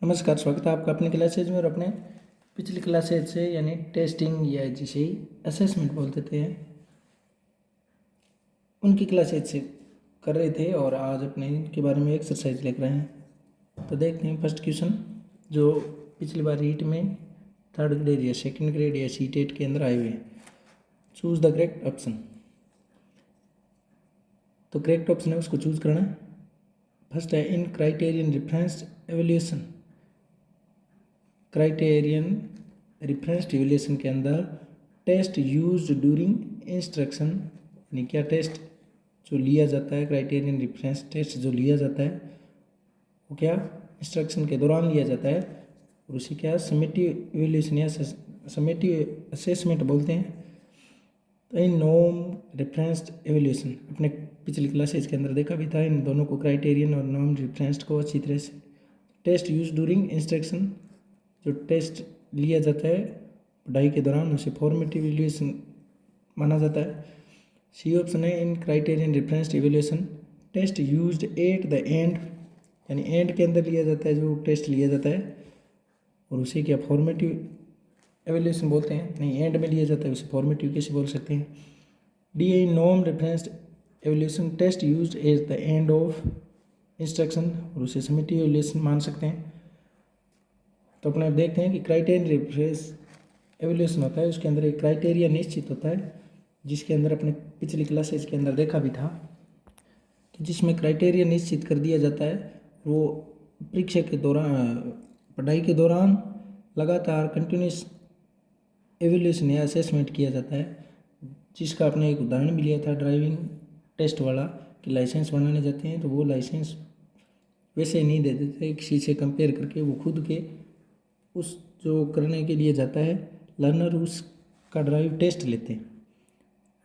नमस्कार, स्वागत है आपका अपनी क्लासेज में और अपने पिछली क्लासेज से यानी टेस्टिंग या जिसे असेसमेंट बोलते थे उनकी क्लासेज से कर रहे थे और आज अपने इनके बारे में एक्सरसाइज लिख रहे हैं। तो देखते हैं फर्स्ट क्वेश्चन जो पिछली बार रीट में थर्ड ग्रेड या सेकंड ग्रेड या सीटेट के अंदर आए हुए हैं। Choose the correct option. तो करेक्ट ऑप्शन है उसको चूज़ करना है। फर्स्ट है in criterion reference evaluation. Criterion reference evaluation के अंदर टेस्ट यूज्ड ड्यूरिंग इंस्ट्रक्शन यानी क्या टेस्ट जो लिया जाता है, क्राइटेरियन रेफरेंस टेस्ट जो लिया जाता है वो क्या इंस्ट्रक्शन के दौरान लिया जाता है और उसे क्या समेटिव इवैल्यूएशन या समेटिव असेसमेंट बोलते हैं। तो इन नॉर्म रेफरेंस्ड एवल्यूशन अपने पिछली क्लासेज के अंदर देखा भी था, इन दोनों को क्राइटेरियन और नॉर्म रेफरेंस्ड को अच्छी तरह से टेस्ट यूज ड्यूरिंग इंस्ट्रक्शन जो टेस्ट लिया जाता है पढ़ाई के दौरान उसे फॉर्मेटिव इवैल्यूएशन माना जाता है। सी ऑप्शन है in criterion referenced evaluation test used at the end यानी एंड के अंदर लिया जाता है जो टेस्ट लिया जाता है और उसे क्या फॉर्मेटिव एवैल्यूएशन बोलते हैं। नहीं, एंड में लिया जाता है उसे फॉर्मेटिव कैसे बोल सकते हैं। D a norm referenced evaluation test used at the end of instruction और उसे समेटिव एवैल्यूएशन मान सकते हैं। तो अपने आप देखते हैं कि क्राइटेरियन रेफरेंस एवल्यूशन होता है उसके अंदर एक क्राइटेरिया निश्चित होता है जिसके अंदर अपने पिछली क्लासेज के अंदर देखा भी था कि जिसमें क्राइटेरिया निश्चित कर दिया जाता है वो परीक्षा के दौरान पढ़ाई के दौरान लगातार कंटिन्यूस एवल्यूशन या असेसमेंट किया जाता है, जिसका आपने एक उदाहरण भी लिया था ड्राइविंग टेस्ट वाला कि लाइसेंस बनाने जाते हैं तो वो लाइसेंस वैसे ही नहीं दे देते, किसी से कंपेयर करके वो खुद के उस जो करने के लिए जाता है लर्नर उसका ड्राइव टेस्ट लेते हैं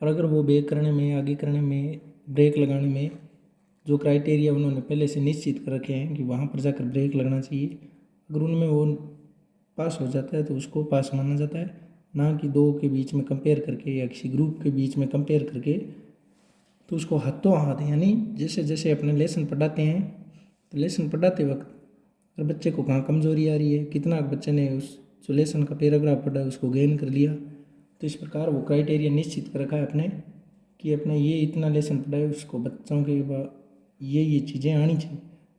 और अगर वो ब्रेक करने में आगे करने में ब्रेक लगाने में जो क्राइटेरिया उन्होंने पहले से निश्चित कर रखे हैं कि वहाँ पर जाकर ब्रेक लगना चाहिए, अगर उनमें वो पास हो जाता है तो उसको पास माना जाता है, ना कि दो के बीच में कंपेयर करके या किसी ग्रुप के बीच में कंपेयर करके। तो उसको हाथों हाथ यानी जैसे जैसे अपने लेसन पढ़ाते हैं तो लेसन पढ़ाते वक्त और बच्चे को कहाँ कमजोरी आ रही है, कितना बच्चे ने उस जो लेसन का पैराग्राफ पढ़ा है उसको गेन कर लिया, तो इस प्रकार वो क्राइटेरिया निश्चित कर रखा है अपने कि अपने ये इतना लेसन पढ़ा है उसको बच्चों के ये चीज़ें आनी चाहिए।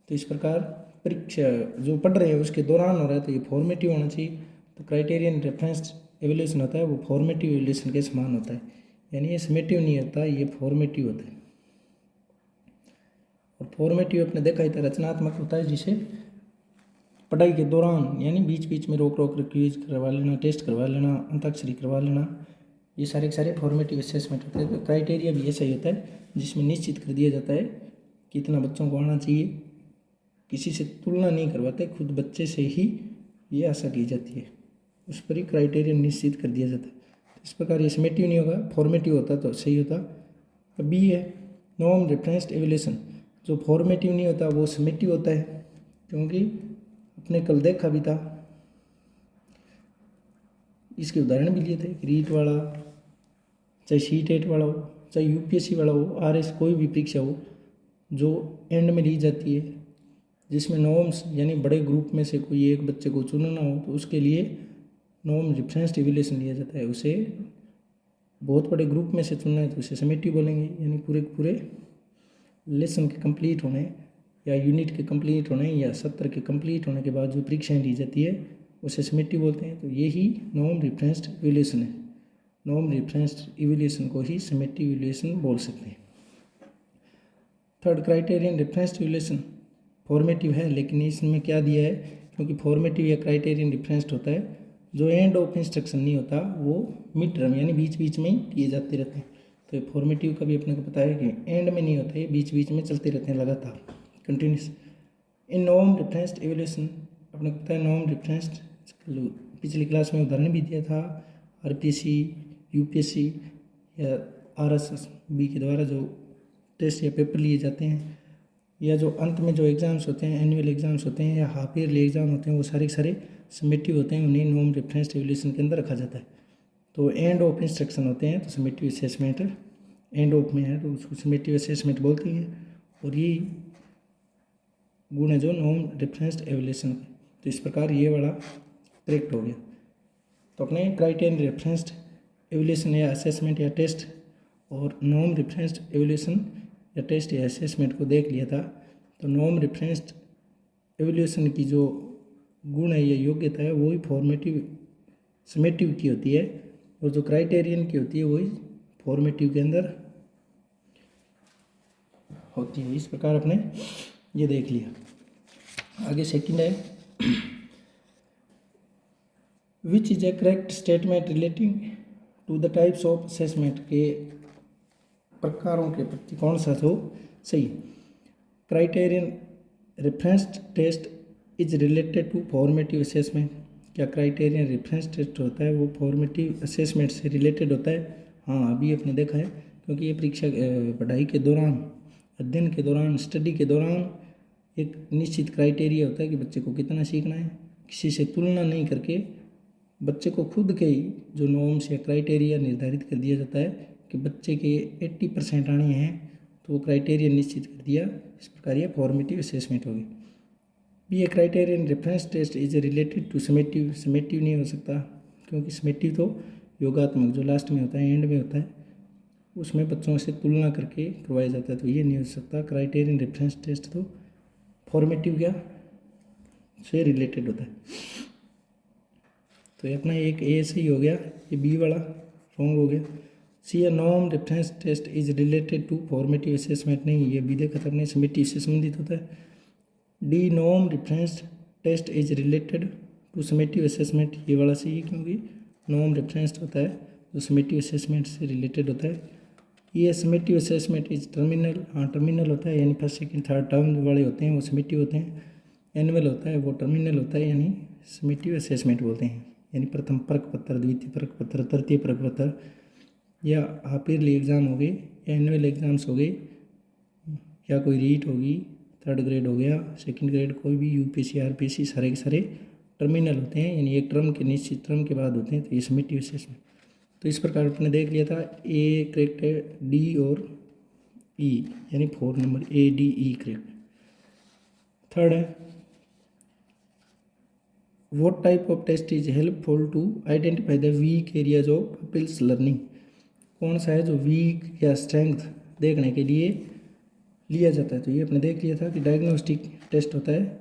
तो इस प्रकार परीक्षा जो पढ़ रहे हैं उसके दौरान हो रहा है तो ये फॉर्मेटिव होना चाहिए। तो क्राइटेरियन रेफरेंस एवल्यूशन होता है वो फॉर्मेटिव एवल्यूशन के समान होता है, यानी ये समेटिव नहीं होता, ये फॉर्मेटिव होता है। और फॉर्मेटिव अपने देखा ही था रचनात्मक होता है जिसे पढ़ाई के दौरान यानी बीच बीच में रोक रोक क्विज करवा लेना, टेस्ट करवा लेना, अंताक्षरी करवा लेना, ये सारे के सारे फॉर्मेटिव असेसमेंट होते हैं। तो क्राइटेरिया भी ऐसा ही होता है जिसमें निश्चित कर दिया जाता है कि इतना बच्चों को आना चाहिए, किसी से तुलना नहीं करवाते, खुद बच्चे से ही ये आशा की जाती है, उस पर ही क्राइटेरिया निश्चित कर दिया जाता है। तो इस प्रकार ये समेटिव नहीं होगा, फॉर्मेटिव होता तो सही होता। अब बी है नॉर्म रेफरेंस्ड एवल्यूशन, जो फॉर्मेटिव नहीं होता वो समेटिव होता है, क्योंकि अपने कल देखा भी था, इसके उदाहरण भी लिए थे कि रीट वाला चाहे सीटेट वाला हो चाहे यूपीएससी वाला हो, आरएस कोई भी परीक्षा हो जो एंड में ली जाती है जिसमें नॉर्म्स यानी बड़े ग्रुप में से कोई एक बच्चे को चुनना हो तो उसके लिए नॉर्म रेफरेंस एवल्यूशन लिया जाता है। उसे बहुत बड़े ग्रुप में से चुनना है तो उसे समेटिव बोलेंगे, यानी पूरे पूरे लेसन के कंप्लीट होने या यूनिट के कंप्लीट होने या सत्र के कंप्लीट होने के बाद जो परीक्षाएं ली जाती है उसे समेटिव बोलते हैं। तो यही नॉर्म रेफरेंस्ड इवैल्यूएशन है, नॉर्म रेफरेंस्ड इवैल्यूएशन को ही समेटिव इवैल्यूएशन बोल सकते हैं। Third criterion referenced evaluation formative है, लेकिन इसमें क्या दिया है, क्योंकि फॉर्मेटिव या क्राइटेरियन रेफरेंस्ड होता है जो एंड ऑफ इंस्ट्रक्शन नहीं होता, वो मिड टर्म यानी बीच बीच में ही किए जाते रहते हैं। तो फॉर्मेटिव का भी अपने को पता है कि एंड में नहीं होता है, बीच बीच में चलते रहते हैं लगातार कंटिन्यूस। इन नॉर्म रेफरेंस्ड एवल्यूशन अपने को पता है नॉर्म रेफरेंस्ड पिछली क्लास में उदाहरण भी दिया था, आरपीएससी यूपीएससी या आरएसबी के द्वारा जो टेस्ट या पेपर लिए जाते हैं या जो अंत में जो एग्ज़ाम्स होते हैं एनुअल एग्ज़ाम्स होते हैं या हाफ ईयरली एग्ज़ाम होते हैं वो सारे सारे समेटिव होते हैं, उन्हें नॉर्म रेफरेंस्ड एवल्यूशन के अंदर रखा जाता है। तो एंड ऑफ इंस्ट्रक्शन होते हैं तो समेटिव असेसमेंट एंड ऑफ में है तो उसको समेटिव असेसमेंट बोलती है, और ये गुण है जो नॉर्म रेफरेंस्ड एवल्यूशन का। तो इस प्रकार ये वाला करेक्ट हो गया। तो अपने क्राइटेरियन रेफरेंस्ड एवल्यूशन या असेसमेंट या टेस्ट और नॉर्म रेफरेंस्ड एवल्यूशन या टेस्ट या असेसमेंट को देख लिया था। तो नॉर्म रेफरेंस्ड एवल्यूशन की जो गुण है या योग्यता है वही फॉर्मेटिव समेटिव की होती है, और जो क्राइटेरियन की होती है वही फॉर्मेटिव के अंदर होती है। इस प्रकार अपने ये देख लिया। आगे सेकंड है, which is a correct statement relating to the types of assessment के प्रकारों के प्रति कौन सा तो सही। Criterion referenced test is related to formative assessment. क्या क्राइटेरियन रेफरेंस टेस्ट होता है वो फॉर्मेटिव असेसमेंट से रिलेटेड होता है? हाँ, अभी आपने देखा है, क्योंकि ये परीक्षा पढ़ाई के दौरान, अध्ययन के दौरान, स्टडी के दौरान एक निश्चित क्राइटेरिया होता है कि बच्चे को कितना सीखना है। किसी से तुलना नहीं करके बच्चे को खुद के ही जो नॉर्म्स या क्राइटेरिया निर्धारित कर दिया जाता है कि बच्चे के 80% आने हैं, तो वो क्राइटेरिया निश्चित कर दिया। इस प्रकार ये फॉर्मेटिव असेसमेंट होगी। B a criterion reference test is related to summative. Summative नहीं हो सकता, क्योंकि समेटिव तो योगात्मक जो लास्ट में होता है, एंड में होता है, उसमें बच्चों से तुलना करके करवाया जाता है, तो ये नहीं हो सकता। क्राइटेरियन रेफरेंस टेस्ट तो फॉर्मेटिव क्या से रिलेटेड होता है। तो ये अपना एक ए सही हो गया, ये बी वाला रॉन्ग हो गया। C a norm reference test is related to formative assessment, नहीं, ये बी देखा था अपने, समेटिव से संबंधित होता है। D norm reference test is related to summative assessment, ये वाला सही है, क्योंकि नॉर्म रेफरेंस होता है जो समेटिव असेसमेंट से रिलेटेड होता है। ये समेटिव असेसमेंट इज टर्मिनल, हाँ टर्मिनल होता है, यानी फर्स्ट सेकंड थर्ड टर्म वाले होते हैं वो समेटिव होते हैं। एनुअल होता है वो टर्मिनल होता है, यानी समेटिव असेसमेंट बोलते हैं। यानी प्रथम परक पत्र, द्वितीय परक पत्र, तृतीय परक पत्र, या हाफ ईयरली एग्ज़ाम हो गए, या एनुअल एग्ज़ाम्स हो गए, या कोई रीट होगी, थर्ड ग्रेड हो गया, सेकंड ग्रेड कोई भी, यूपीएससी आरपीएससी, सारे के सारे टर्मिनल होते हैं, यानी एक टर्म के निश्चित टर्म के बाद होते हैं। तो ये समेटिव असेसमेंट। तो इस प्रकार आपने देख लिया था, ए करेक्ट है, डी और ई, यानी 4 नंबर A D E correct. Third है, what type of test is helpful to identify the weak areas of people's learning. कौन सा है जो वीक या स्ट्रेंथ देखने के लिए लिया जाता है? तो ये आपने देख लिया था कि डायग्नोस्टिक टेस्ट होता है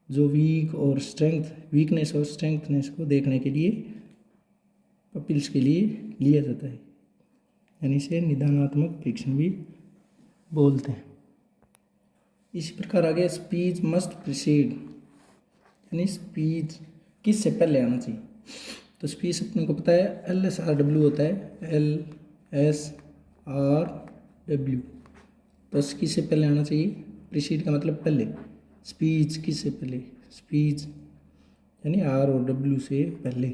जो वीक और स्ट्रेंथ, वीकनेस और स्ट्रेंथनेस को देखने के लिए पीपल्स के लिए लिया जाता है, यानी इसे निदानात्मक परीक्षण भी बोलते हैं। इसी प्रकार आगे, स्पीच मस्ट प्रीसीड, यानी स्पीच किस से पहले आना चाहिए? तो स्पीच अपने को पता है LSRW होता है, LSRW। तो किससे पहले आना चाहिए? प्रीसीड का मतलब पहले, स्पीच किससे पहले? स्पीच यानी R और W से पहले।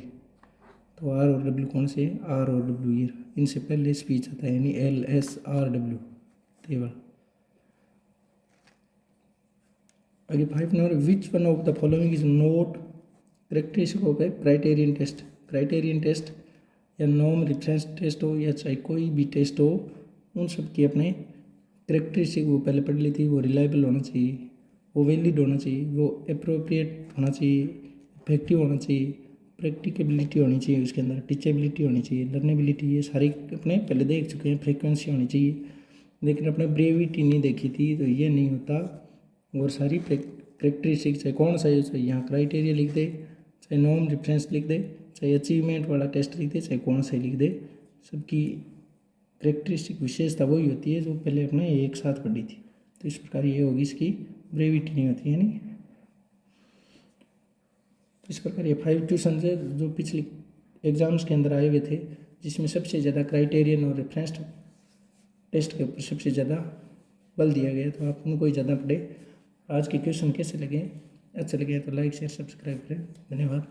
तो R और W कौन से? R और W, ये इनसे पहले स्पीच आता है, यानी LSRW। तेवर आगे 5 number, which one of the following is not characteristic of a criterion test. Criterion test या नॉर्म रेफरेंस टेस्ट हो या चाहे कोई भी टेस्ट हो, उन सब की अपने करेक्टरिस्टिक वो पहले पढ़ ली थी। वो रिलायबल होना चाहिए, वो वैलिड होना चाहिए, वो अप्रोप्रिएट होना चाहिए, इफेक्टिव होना चाहिए, प्रैक्टिकेबिलिटी होनी चाहिए, उसके अंदर टीचेबिलिटी होनी चाहिए, लर्नेबिलिटी, ये सारी अपने पहले देख चुके हैं। फ्रीक्वेंसी होनी चाहिए, लेकिन अपने ब्रेविटी नहीं देखी थी, तो ये नहीं होता। और सारी करेक्टरिस्टिक, चाहे कौन सा है, चाहे यहाँ क्राइटेरिया लिख दे, चाहे नॉर्म रेफरेंस लिख दे, चाहे अचीवमेंट वाला टेस्ट लिख दे, चाहे कौन सा लिख दे, सबकी करेक्टरिस्टिक विशेषता वही होती है जो पहले अपने एक साथ पढ़ी थी। तो इस प्रकार ये होगी, इसकी ब्रेविटी नहीं होती है। नहीं, तो इस प्रकार ये 5 क्वेश्चन है जो पिछले एग्जाम्स के अंदर आए हुए थे, जिसमें सबसे ज़्यादा क्राइटेरियन और रेफरेंस टेस्ट के ऊपर सबसे ज़्यादा बल दिया गया। तो आप उनको ही ज़्यादा पढ़े। आज के क्वेश्चन कैसे लगे? अच्छे लगे तो लाइक शेयर सब्सक्राइब करें। धन्यवाद।